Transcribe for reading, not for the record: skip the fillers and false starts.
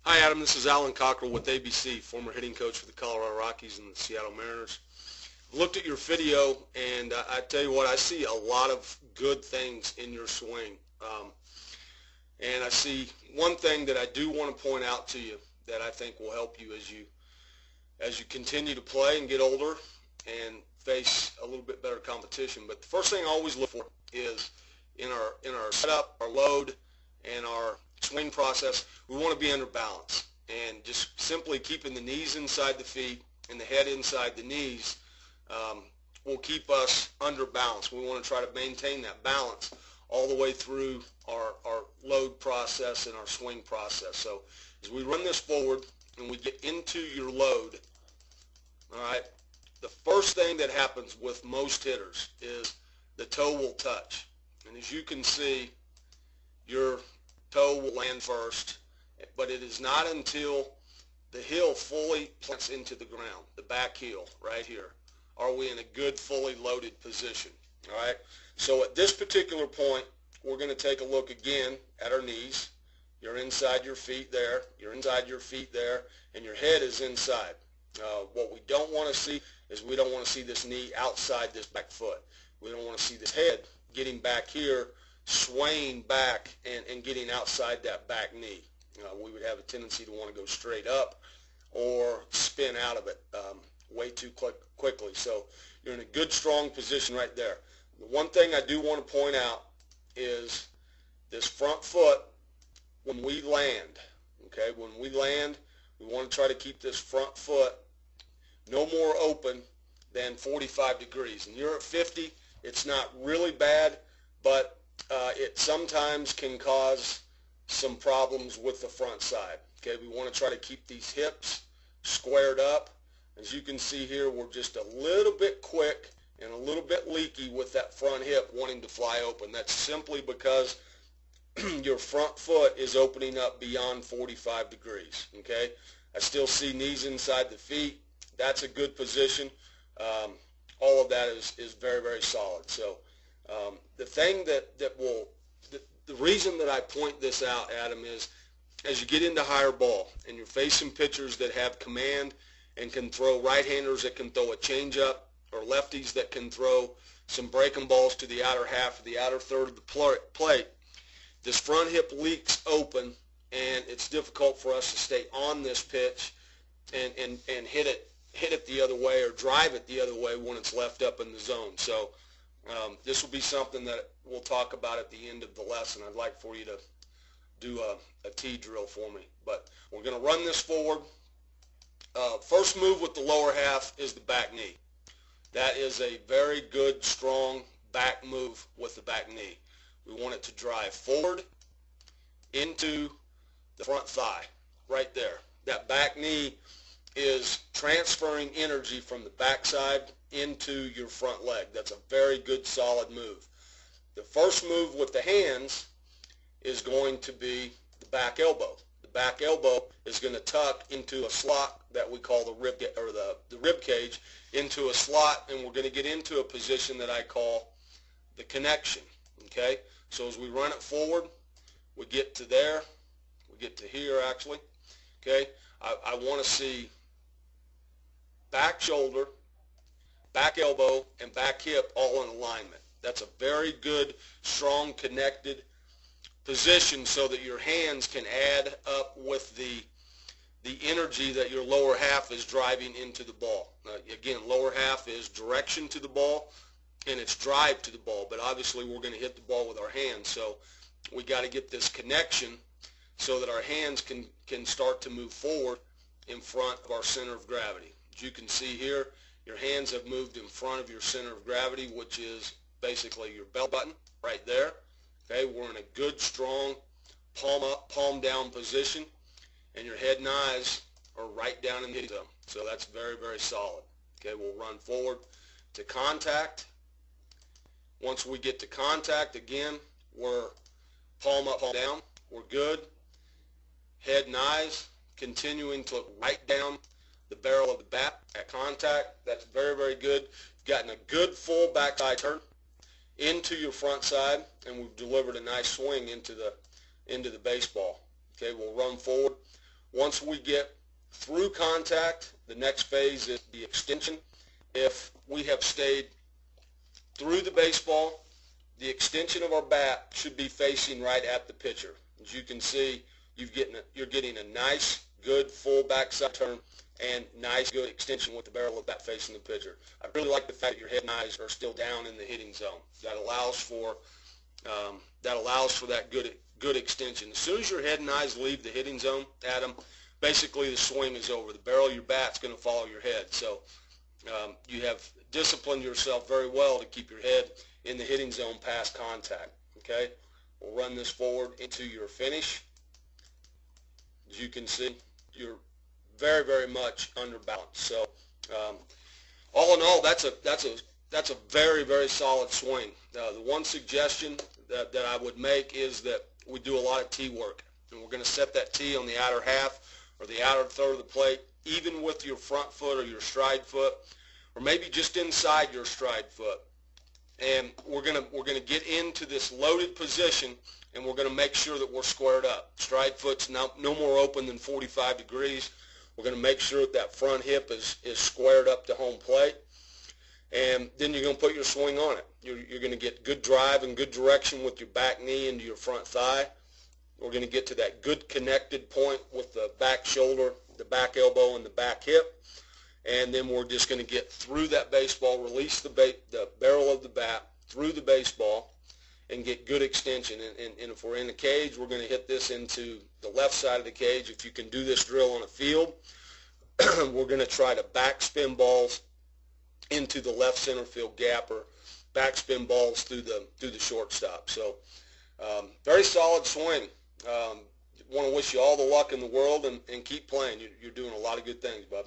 Hi Adam, this is Alan Cockrell with ABC, former hitting coach for the Colorado Rockies and the Seattle Mariners. I've looked at your video and I tell you what, I see a lot of good things in your swing. And I see one thing that I do want to point out to you that I think will help you as you continue to play and get older and face a little bit better competition. But the first thing I always look for is in our setup, our load, and our swing process, we want to be under balance, and just simply keeping the knees inside the feet and the head inside the knees will keep us under balance. We want to try to maintain that balance all the way through our load process and our swing process. So as we run this forward and we get into your load, all right, the first thing that happens with most hitters is the toe will touch. And as you can see, your toe will land first, but it is not until the heel fully plants into the ground, the back heel right here, are we in a good fully loaded position. All right, so at this particular point, we're going to take a look again at our knees. You're inside your feet there, you're inside your feet there, and your head is inside. What we don't want to see is we don't want to see this knee outside this back foot. We don't want to see this head getting back here, swaying back and getting outside that back knee. We would have a tendency to want to go straight up or spin out of it way too quickly. So you're in a good, strong position right there. The one thing I do want to point out is this front foot when we land. Okay, when we land, we want to try to keep this front foot no more open than 45 degrees. And you're at 50, it's not really bad, but it sometimes can cause some problems with the front side. Okay, we want to try to keep these hips squared up. As you can see here, we're just a little bit quick and a little bit leaky with that front hip wanting to fly open. That's simply because your front foot is opening up beyond 45 degrees. Okay, I still see knees inside the feet. That's a good position. All of that is very, very solid. So the thing the reason that I point this out, Adam, is as you get into higher ball and you're facing pitchers that have command and can throw, right-handers that can throw a changeup, or lefties that can throw some breaking balls to the outer half or the outer third of the plate, this front hip leaks open, and it's difficult for us to stay on this pitch and hit it the other way or drive it the other way when it's left up in the zone. So this will be something that we'll talk about at the end of the lesson. I'd like for you to do a T drill for me. But we're going to run this forward. First move with the lower half is the back knee. That is a very good, strong back move with the back knee. We want it to drive forward into the front thigh, right there. That back knee is transferring energy from the backside into your front leg. That's a very good, solid move. The first move with the hands is going to be the back elbow. The back elbow is going to tuck into a slot that we call the rib cage into a slot, and we're going to get into a position that I call the connection. Okay, so as we run it forward, we get to there, we get to here actually. Okay, I want to see back shoulder, back elbow, and back hip all in alignment. That's a very good, strong, connected position so that your hands can add up with the energy that your lower half is driving into the ball. Again, lower half is direction to the ball and it's drive to the ball, but obviously we're going to hit the ball with our hands, so we got to get this connection so that our hands can start to move forward in front of our center of gravity. As you can see here, your hands have moved in front of your center of gravity, which is basically your belt button right there. Okay, we're in a good, strong, palm up, palm down position, and your head and eyes are right down in the hitting zone. So that's very, very solid. Okay, we'll run forward to contact. Once we get to contact, again, we're palm up, palm down. We're good. Head and eyes continuing to look right down the barrel of the bat at contact. That's very, very good. You've gotten a good full backside turn into your front side, and we've delivered a nice swing into the baseball. Okay, we'll run forward. Once we get through contact, the next phase is the extension. If we have stayed through the baseball, the extension of our bat should be facing right at the pitcher. As you can see, you're getting a nice, good full backside turn and nice, good extension with the barrel of the bat facing the pitcher. I really like the fact that your head and eyes are still down in the hitting zone. That allows for that good extension. As soon as your head and eyes leave the hitting zone, Adam, basically the swing is over. The barrel of your bat's going to follow your head. So you have disciplined yourself very well to keep your head in the hitting zone past contact. Okay, we'll run this forward into your finish. As you can see, you're very, very much under balance. So all in all, that's a very, very solid swing. The one suggestion that I would make is that we do a lot of tee work, and we're going to set that tee on the outer half or the outer third of the plate, even with your front foot or your stride foot, or maybe just inside your stride foot. And we're going to get into this loaded position, and we're going to make sure that we're squared up. Stride foot's no more open than 45 degrees. We're going to make sure that front hip is squared up to home plate. And then you're going to put your swing on it. You're going to get good drive and good direction with your back knee into your front thigh. We're going to get to that good connected point with the back shoulder, the back elbow, and the back hip. And then we're just going to get through that baseball, release the barrel of the bat through the baseball, and get good extension. And if we're in the cage, we're going to hit this into the left side of the cage. If you can do this drill on a field, we're going to try to backspin balls into the left center field gap, or backspin balls through the shortstop. So very solid swing. Want to wish you all the luck in the world, and keep playing. You're doing a lot of good things, bud.